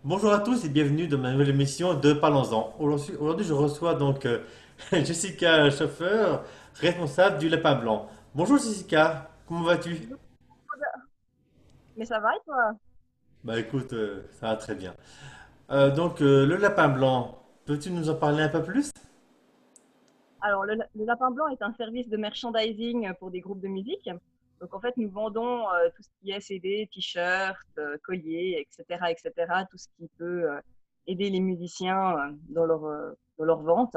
Bonjour à tous et bienvenue dans ma nouvelle émission de Parlons-en. Aujourd'hui, je reçois donc Jessica Chauffeur, responsable du Lapin Blanc. Bonjour Jessica, comment vas-tu? Mais ça va et toi? Bah écoute, ça va très bien. Le Lapin Blanc, peux-tu nous en parler un peu plus? Alors, le Lapin Blanc est un service de merchandising pour des groupes de musique. Donc, en fait, nous vendons tout ce qui est CD, t-shirts, colliers, etc., etc., tout ce qui peut aider les musiciens dans leur vente.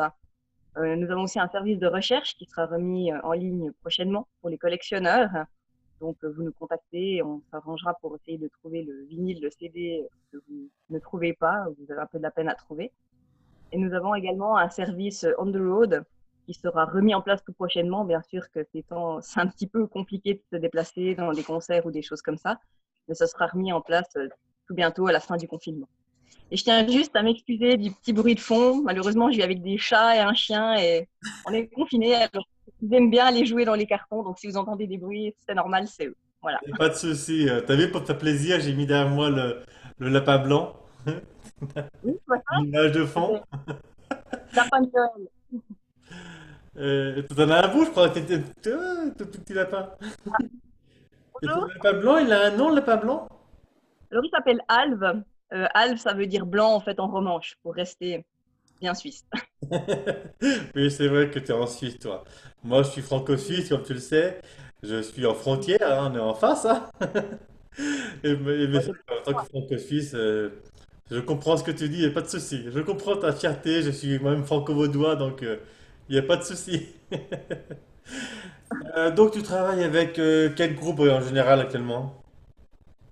Nous avons aussi un service de recherche qui sera remis en ligne prochainement pour les collectionneurs. Donc, vous nous contactez et on s'arrangera pour essayer de trouver le vinyle, le CD que vous ne trouvez pas, ou vous avez un peu de la peine à trouver. Et nous avons également un service on the road qui sera remis en place tout prochainement. Bien sûr que c'est un petit peu compliqué de se déplacer dans des concerts ou des choses comme ça, mais ça sera remis en place tout bientôt à la fin du confinement. Et je tiens juste à m'excuser du petit bruit de fond. Malheureusement, je vis avec des chats et un chien et on est confinés. Alors, ils aiment bien aller jouer dans les cartons, donc si vous entendez des bruits, c'est normal, c'est eux. Voilà. Y a pas de souci. T'as vu, pour te faire plaisir, j'ai mis derrière moi le Lapin Blanc, Oui, tu vois ça, l'image de fond. c'est Lapin de Noël. T'en as un beau, je crois, tout petit lapin. Et ton Bonjour. Lapin Blanc, il a un nom, le Lapin Blanc? Alors, il s'appelle Alve. Alve, ça veut dire blanc en fait en romanche, pour rester bien suisse. Oui, c'est vrai que tu es en Suisse, toi. Moi, je suis franco-suisse, comme tu le sais. Je suis en frontière, hein, on est en face, hein. Mais c'est vrai qu'en tant que franco-suisse, je comprends ce que tu dis, il n'y a pas de souci. Je comprends ta fierté, je suis moi-même franco-vaudois, donc il n'y a pas de souci. Donc, tu travailles avec quel groupe en général actuellement?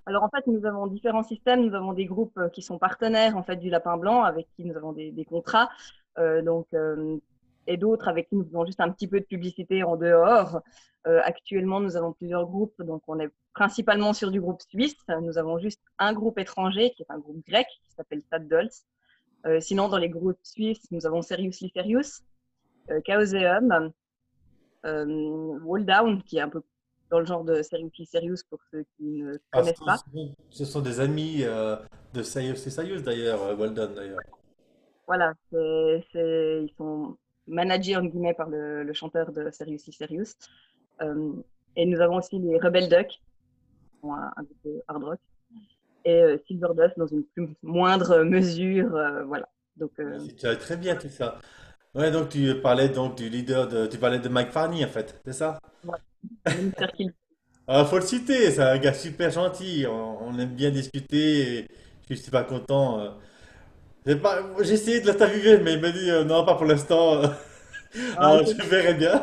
Alors en fait, nous avons différents systèmes. Nous avons des groupes qui sont partenaires en fait du Lapin Blanc, avec qui nous avons des contrats, et d'autres avec qui nous faisons juste un petit peu de publicité en dehors. Actuellement, nous avons plusieurs groupes, donc on est principalement sur du groupe suisse. Nous avons juste un groupe étranger qui est un groupe grec qui s'appelle Sad Dolls. Sinon, dans les groupes suisses, nous avons Seriously Serious, Chaoseum, Wall Down, qui est un peu dans le genre de Seriously Serious pour ceux qui ne Ah, connaissent pas. ce sont des amis de Sayus, c'est Sayus d'ailleurs, Weldon d'ailleurs. Voilà, ils sont managés en guillemets par le chanteur de Seriously Serious. Euh, et nous avons aussi les Rebel Duck, qui sont un groupe de hard rock, et Silver Dust dans une plus moindre mesure. Voilà. Donc, Tu as très bien tout ça. Ouais, donc tu parlais donc du tu parlais de Mike Farney en fait, c'est ça? voilà. Le Mr. Kill. Ah, faut le citer, c'est un gars super gentil, on aime bien discuter, et je suis pas content. J'ai essayé de l'interviewer, mais il m'a dit non, pas pour l'instant. Ah, Alors je verrai bien.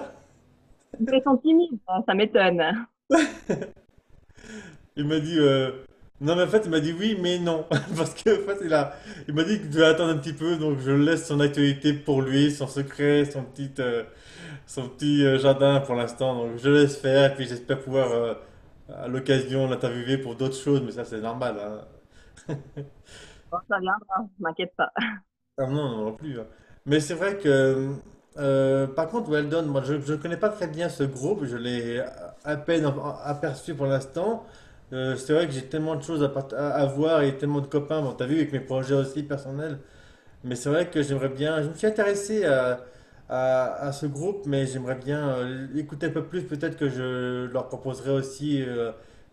ils sont timides, hein, ça m'étonne. Il m'a dit non, mais en fait, il m'a dit oui, mais non. Parce que en fait, il m'a dit que je devais attendre un petit peu, donc je laisse son actualité pour lui, son secret, son petit jardin pour l'instant. Donc je laisse faire, et puis j'espère pouvoir à l'occasion l'interviewer pour d'autres choses, mais ça c'est normal, hein. Bon, ça viendra, je m'inquiète pas. Ah non, non plus, hein. Mais c'est vrai que, par contre, Weldon, moi je ne connais pas très bien ce groupe, je l'ai à peine aperçu pour l'instant. C'est vrai que j'ai tellement de choses à voir et tellement de copains, bon, t'as vu, avec mes projets aussi personnels. Mais c'est vrai que j'aimerais bien, je me suis intéressé à ce groupe, mais j'aimerais bien écouter un peu plus. Peut-être que je leur proposerai aussi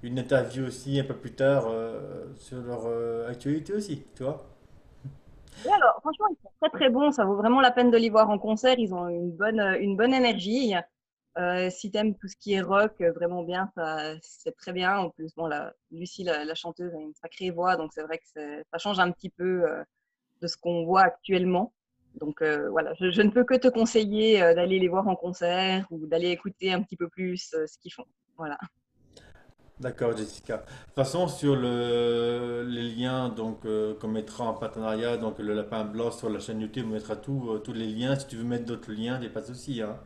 une interview aussi un peu plus tard sur leur actualité aussi, tu vois. Et alors, franchement, ils sont très très bons. Ça vaut vraiment la peine de les voir en concert. Ils ont une bonne énergie. Si t'aimes tout ce qui est rock, vraiment bien, ça, c'est très bien. En plus, bon, Lucie, la chanteuse, a une sacrée voix, donc c'est vrai que ça change un petit peu de ce qu'on voit actuellement. Donc voilà, je ne peux que te conseiller d'aller les voir en concert ou d'aller écouter un petit peu plus ce qu'ils font. Voilà. D'accord, Jessica. De toute façon, sur les liens qu'on mettra en partenariat, donc le Lapin Blanc sur la chaîne YouTube, on mettra tous les liens. Si tu veux mettre d'autres liens, il n'y a pas de souci, hein.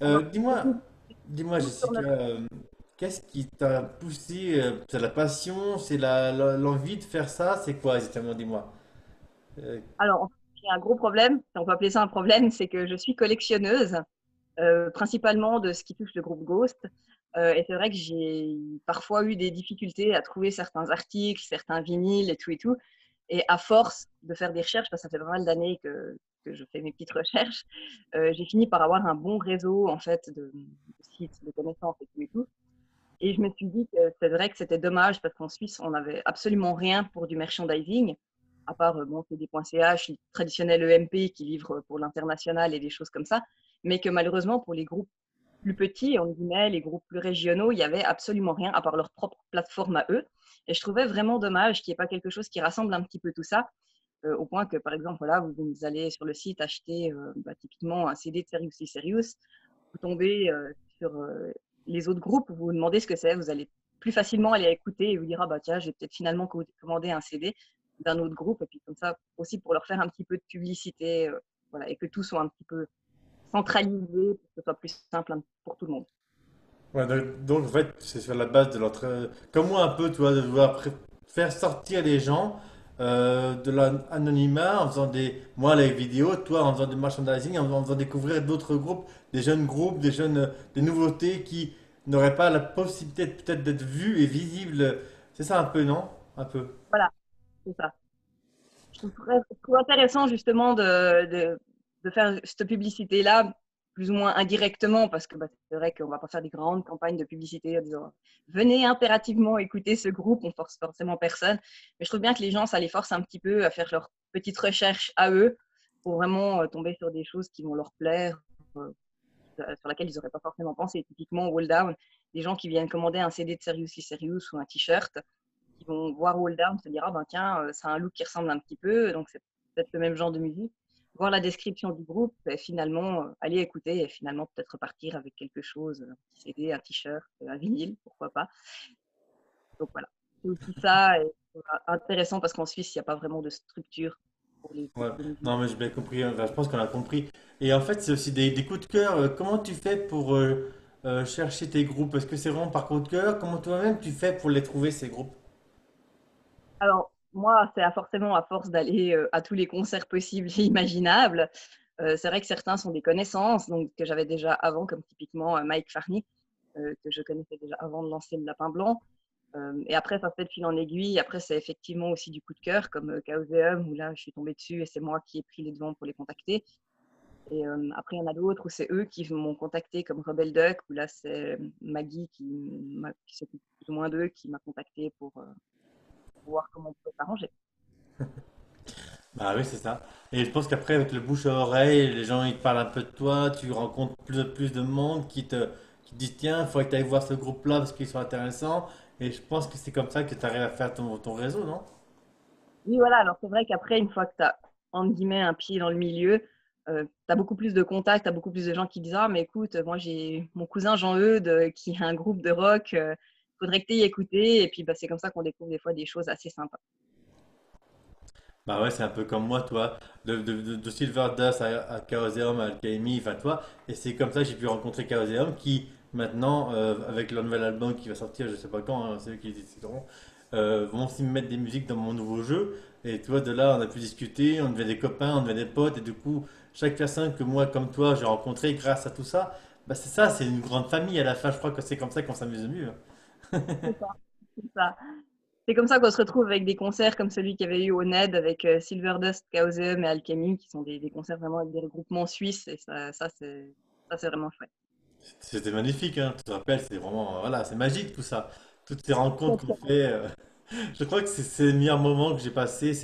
On va Dis-moi, tout, dis-moi, tout sur Jessica, notre. qu'est-ce qui t'a poussé? C'est la passion, c'est l'envie de faire ça, c'est quoi exactement, dis-moi. Euh, Alors, j'ai un gros problème, si on peut appeler ça un problème, c'est que je suis collectionneuse, principalement de ce qui touche le groupe Ghost. Et c'est vrai que j'ai parfois eu des difficultés à trouver certains articles, certains vinyles et tout et tout. Et à force de faire des recherches, parce que ça fait pas mal d'années que je fais mes petites recherches, j'ai fini par avoir un bon réseau en fait de sites, de connaissances et tout et tout. Et je me suis dit que c'est vrai que c'était dommage parce qu'en Suisse, on n'avait absolument rien pour du merchandising, à part bon, CD.ch, le traditionnel EMP qui livre pour l'international et des choses comme ça. Mais que malheureusement, pour les groupes plus petits, on guillemets, les groupes plus régionaux, il n'y avait absolument rien à part leur propre plateforme à eux. Et je trouvais vraiment dommage qu'il n'y ait pas quelque chose qui rassemble un petit peu tout ça, au point que, par exemple, voilà, vous allez sur le site acheter typiquement un CD de Serious is Serious, vous tombez sur les autres groupes, vous vous demandez ce que c'est, vous allez plus facilement aller écouter et vous dire, ah bah tiens, j'ai peut-être finalement commandé un CD d'un autre groupe, et puis comme ça, aussi pour leur faire un petit peu de publicité, voilà, et que tout soit un petit peu centralisé, pour que ce soit plus simple pour tout le monde. Ouais, donc, en fait, c'est sur la base de notre. Comme moi, un peu, tu vois, de vouloir faire sortir les gens de l'anonymat en faisant des. Moi, les vidéos, toi, en faisant du merchandising, en faisant découvrir d'autres groupes, des jeunes, des nouveautés qui n'auraient pas la possibilité peut-être d'être vus et visibles. C'est ça un peu, non? Un peu. Voilà, c'est ça. Je trouve intéressant justement de faire cette publicité-là, plus ou moins indirectement, parce que bah, c'est vrai qu'on ne va pas faire des grandes campagnes de publicité en disant venez impérativement écouter ce groupe, on force forcément personne. Mais je trouve bien que les gens, ça les force un petit peu à faire leurs petites recherches à eux pour vraiment tomber sur des choses qui vont leur plaire, euh, sur laquelle ils n'auraient pas forcément pensé. Typiquement, Wall Down, des gens qui viennent commander un CD de Serious is Serious ou un t-shirt, qui vont voir Wall Down, se dire ah ben tiens, c'est un look qui ressemble un petit peu, donc c'est peut-être le même genre de musique. Voir la description du groupe, et finalement aller écouter et finalement peut-être repartir avec quelque chose, un petit CD, un t-shirt, un vinyle, pourquoi pas. Donc voilà, c'est aussi ça, et c'est intéressant parce qu'en Suisse, il n'y a pas vraiment de structure pour les Ouais. groupes de musique. Non, mais j'ai bien compris. Enfin, je pense qu'on a compris. Et en fait, c'est aussi des coups de cœur. Comment tu fais pour chercher tes groupes? Est-ce que c'est vraiment par coup de cœur? Comment toi-même tu fais pour les trouver, ces groupes? Alors, moi, c'est forcément à force d'aller à tous les concerts possibles et imaginables. C'est vrai que certains sont des connaissances, donc que j'avais déjà avant, comme typiquement Mike Farney, que je connaissais déjà avant de lancer le Lapin Blanc. Et après, ça se fait de fil en aiguille. Après, c'est effectivement aussi du coup de cœur, comme Chaoseum, où là, je suis tombée dessus et c'est moi qui ai pris les devants pour les contacter. Et après, il y en a d'autres où c'est eux qui m'ont contacté, comme Rebel Duck, où là, c'est Maggie qui s'occupe plus ou moins d'eux, qui m'a contacté pour voir comment on peut s'arranger. Bah oui, c'est ça. Et je pense qu'après, avec le bouche à oreille, les gens ils te parlent un peu de toi, tu rencontres plus de monde qui te disent tiens, il faudrait que tu ailles voir ce groupe-là parce qu'ils sont intéressants. Et je pense que c'est comme ça que tu arrives à faire ton réseau, non? Oui, voilà. Alors, c'est vrai qu'après, une fois que tu as, entre guillemets, un pied dans le milieu, tu as beaucoup plus de contacts, tu as beaucoup plus de gens qui disent ah, mais écoute, moi, j'ai mon cousin Jean-Eudes qui a un groupe de rock, faudrait que tu y écouté. Et puis, bah, c'est comme ça qu'on découvre des fois des choses assez sympas. Bah ouais, c'est un peu comme moi, toi, de Silver Dust à Chaosium, à Alchemy, enfin toi. Et c'est comme ça que j'ai pu rencontrer Chaosium qui, maintenant, avec leur nouvel album qui va sortir, je sais pas quand, hein, c'est eux qui décideront, vont aussi me mettre des musiques dans mon nouveau jeu. Et tu vois, de là, on a pu discuter, on devient des copains, on devient des potes. Et du coup, chaque personne que moi, comme toi, j'ai rencontré grâce à tout ça, bah c'est ça, c'est une grande famille à la fin. Je crois que c'est comme ça qu'on s'amuse le mieux. C'est ça. C'est ça. C'est comme ça qu'on se retrouve avec des concerts comme celui qu'il y avait eu au NED avec Silverdust, Chaosium et Alchemy, qui sont des concerts vraiment avec des regroupements suisses. Et ça, c'est vraiment chouette. C'était magnifique, hein, tu te rappelles, c'est vraiment, voilà, c'est magique tout ça. Toutes ces rencontres qu'on fait. Je crois que c'est le meilleur moment que j'ai passé,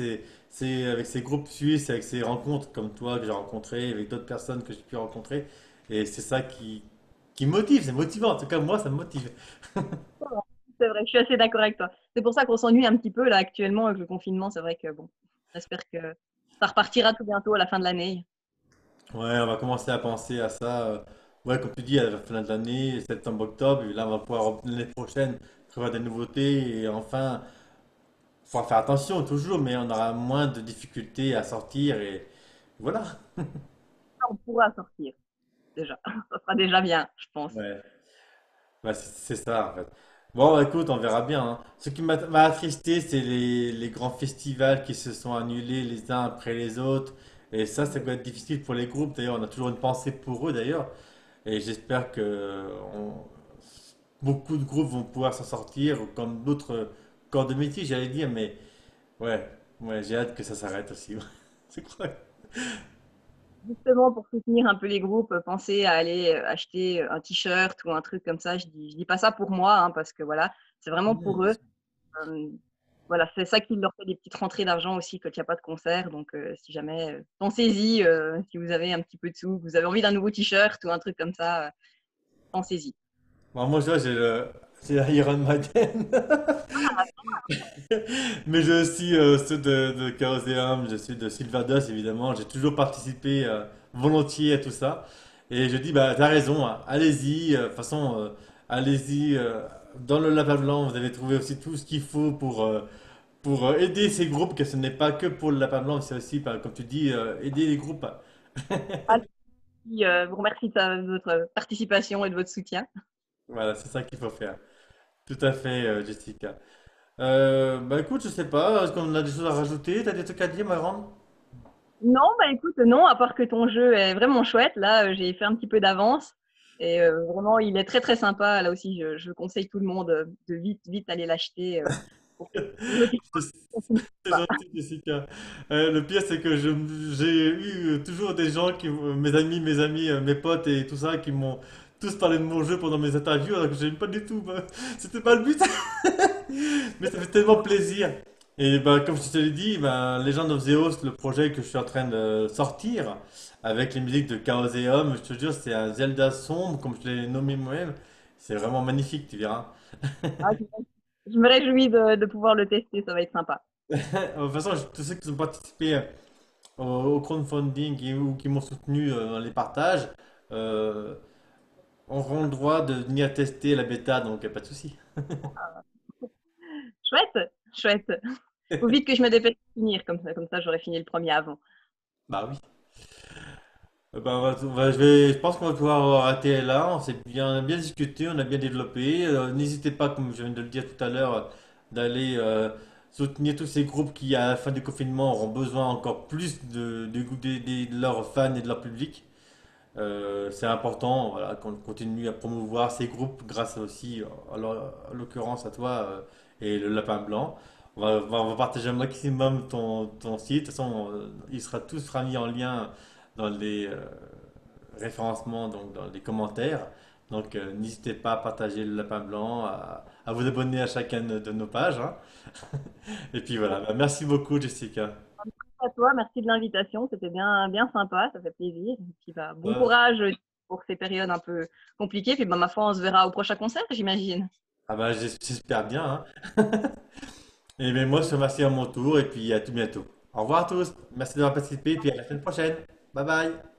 c'est avec ces groupes suisses, avec ces rencontres comme toi que j'ai rencontrées, avec d'autres personnes que j'ai pu rencontrer. Et c'est ça qui motive, c'est motivant. En tout cas, moi, ça me motive. C'est vrai, je suis assez d'accord avec toi. C'est pour ça qu'on s'ennuie un petit peu là actuellement avec le confinement. C'est vrai que bon, j'espère que ça repartira tout bientôt à la fin de l'année. Ouais, on va commencer à penser à ça. Ouais, comme tu dis, à la fin de l'année, septembre, octobre, et là, on va pouvoir l'année prochaine prévoir des nouveautés. Et enfin, il faudra faire attention toujours, mais on aura moins de difficultés à sortir. Et voilà. On pourra sortir déjà. Ça sera déjà bien, je pense. Ouais. Bah, c'est ça, en fait. Bon, écoute, on verra bien, hein. Ce qui m'a attristé, c'est les grands festivals qui se sont annulés les uns après les autres. Et ça peut être difficile pour les groupes. D'ailleurs, on a toujours une pensée pour eux, d'ailleurs. Et j'espère que beaucoup de groupes vont pouvoir s'en sortir, comme d'autres corps de métier, j'allais dire. Mais ouais. Ouais, j'ai hâte que ça s'arrête aussi. C'est quoi? Justement, pour soutenir un peu les groupes, pensez à aller acheter un t-shirt ou un truc comme ça. Je dis pas ça pour moi, hein, parce que voilà, c'est vraiment Non, pour bien eux. sûr. Euh, voilà, c'est ça qui leur fait des petites rentrées d'argent aussi quand il n'y a pas de concert. Donc, si jamais, pensez-y, si vous avez un petit peu de sous, vous avez envie d'un nouveau t-shirt ou un truc comme ça, pensez-y. Bon, moi, je vois, j'ai Iron Maiden. Mais j'ai aussi ceux de Chaosium, je suis de Sylvados évidemment, j'ai toujours participé volontiers à tout ça. Et je dis, bah t'as raison, hein, allez-y, de toute façon, allez-y, dans le Lapin Blanc, vous avez trouvé aussi tout ce qu'il faut pour aider ces groupes, que ce n'est pas que pour le Lapin Blanc, c'est aussi, bah, comme tu dis, aider les groupes. Allez, vous remercie de votre participation et de votre soutien. Voilà, c'est ça qu'il faut faire. Tout à fait, Jessica. Bah écoute, je sais pas, est-ce qu'on a des choses à rajouter? T'as des trucs à dire, ma grande? Non, bah écoute, non, à part que ton jeu est vraiment chouette. Là, j'ai fait un petit peu d'avance. Et vraiment, il est très très sympa. Là aussi, je conseille tout le monde de vite, vite aller l'acheter pour que le jeu qui ne finisse C'est pas. gentil, Jessica. Le pire, c'est que j'ai eu toujours des gens mes amis, mes potes et tout ça, qui m'ont tous parlé de mon jeu pendant mes interviews, alors que j'aime pas du tout. Bah, c'était pas le but. Mais ça fait tellement plaisir. Et bah, comme je te l'ai dit, bah, Legend of Zeus, le projet que je suis en train de sortir, avec les musiques de Chaosium, je te jure, c'est un Zelda sombre, comme je l'ai nommé moi-même. C'est vraiment magnifique, tu verras. Ah, je me réjouis de pouvoir le tester, ça va être sympa. De toute façon, tous ceux qui ont participé au crowdfunding ou qui m'ont soutenu dans les partages euh, auront le droit de venir tester la bêta, donc pas de souci. Chouette, chouette. Faut vite que je me dépêche de finir, comme ça j'aurai fini le premier avant. Bah oui. Bah, je pense qu'on va pouvoir arrêter là. On s'est bien discuté, on a bien développé. N'hésitez pas, comme je viens de le dire tout à l'heure, d'aller soutenir tous ces groupes qui, à la fin du confinement, auront besoin encore plus de leurs fans et de leur public. C'est important, voilà, qu'on continue à promouvoir ces groupes grâce aussi, en l'occurrence à toi et le Lapin Blanc. On va partager un maximum ton site. De toute façon, il sera mis en lien dans les référencements, donc dans les commentaires. Donc, n'hésitez pas à partager le Lapin Blanc, à vous abonner à chacune de nos pages, hein. Et puis voilà, bah, merci beaucoup, Jessica. À toi, merci de l'invitation, c'était bien, bien sympa, ça fait plaisir. Et puis bah, bon Euh, courage pour ces périodes un peu compliquées. Puis bah, ma foi, on se verra au prochain concert, j'imagine. ah bah, j'espère bien, hein. Et bien moi, je te remercie à mon tour et puis à tout bientôt. Au revoir à tous. Merci d'avoir participé et puis à la semaine prochaine. Bye bye.